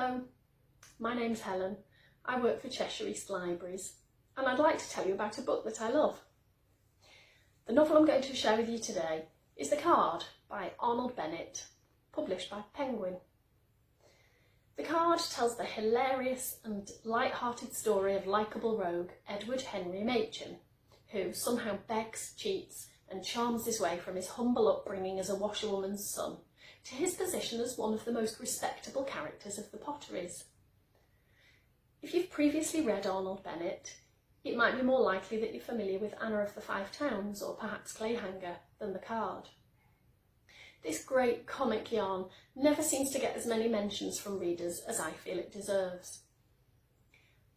Hello, my name's Helen. I work for Cheshire Libraries and I'd like to tell you about a book that I love. The novel I'm going to share with you today is The Card by Arnold Bennet, published by Penguin. The Card tells the hilarious and light-hearted story of likeable rogue Edward Henry Machin, who somehow begs, cheats and charms his way from his humble upbringing as a washerwoman's son to his position as one of the most respectable characters of the potteries. If you've previously read Arnold Bennet, it might be more likely that you're familiar with Anna of the Five Towns or perhaps Clayhanger than The Card. This great comic yarn never seems to get as many mentions from readers as I feel it deserves.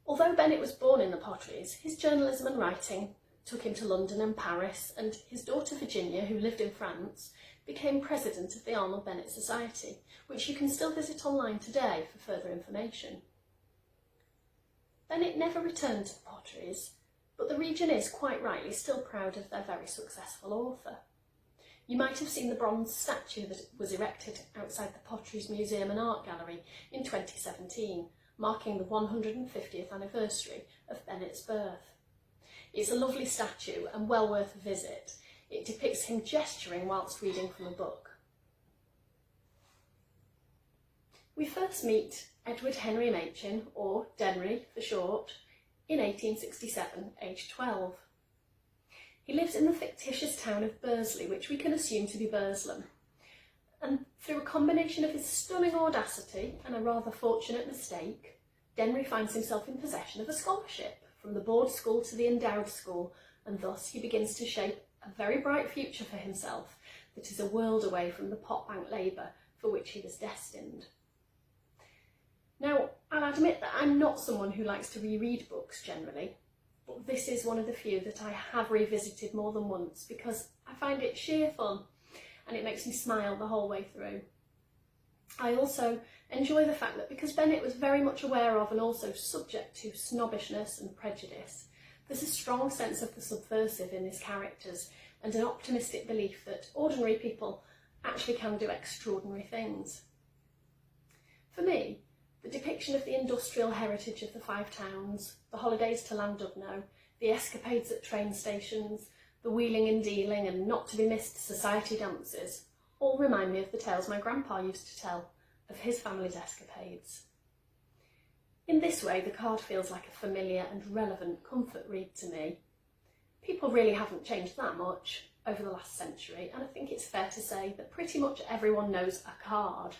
Although Bennet was born in the potteries, his journalism and writing took him to London and Paris, and his daughter Virginia, who lived in France, became president of the Arnold Bennet Society, which you can still visit online today for further information. Bennet never returned to the potteries, but the region is quite rightly still proud of their very successful author. You might have seen the bronze statue that was erected outside the Potteries Museum and Art Gallery in 2017, marking the 150th anniversary of Bennet's birth. It's a lovely statue and well worth a visit. It depicts him gesturing whilst reading from a book. We first meet Edward Henry Machin, or Denry for short, in 1867, aged 12. He lives in the fictitious town of Bursley, which we can assume to be Burslem. And through a combination of his stunning audacity and a rather fortunate mistake, Denry finds himself in possession of a scholarship from the board school to the endowed school, and thus he begins to shape a very bright future for himself that is a world away from the pot-bank labour for which he was destined. Now, I'll admit that I'm not someone who likes to reread books generally, but this is one of the few that I have revisited more than once because I find it sheer fun and it makes me smile the whole way through. I also enjoy the fact that because Bennet was very much aware of and also subject to snobbishness and prejudice, there's a strong sense of the subversive in his characters and an optimistic belief that ordinary people actually can do extraordinary things. For me, the depiction of the industrial heritage of the Five Towns, the holidays to Llandudno, the escapades at train stations, the wheeling and dealing and not to be missed society dances, all remind me of the tales my grandpa used to tell of his family's escapades. In this way, The Card feels like a familiar and relevant comfort read to me. People really haven't changed that much over the last century, and I think it's fair to say that pretty much everyone knows a card.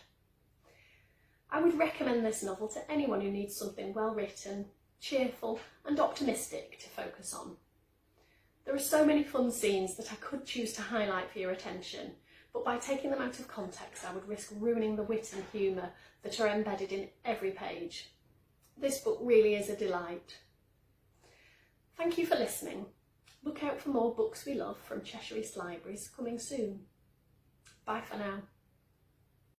I would recommend this novel to anyone who needs something well written, cheerful and optimistic to focus on. There are so many fun scenes that I could choose to highlight for your attention, but by taking them out of context I would risk ruining the wit and humour that are embedded in every page. This book really is a delight. Thank you for listening. Look out for more books we love from Cheshire Libraries coming soon. Bye for now.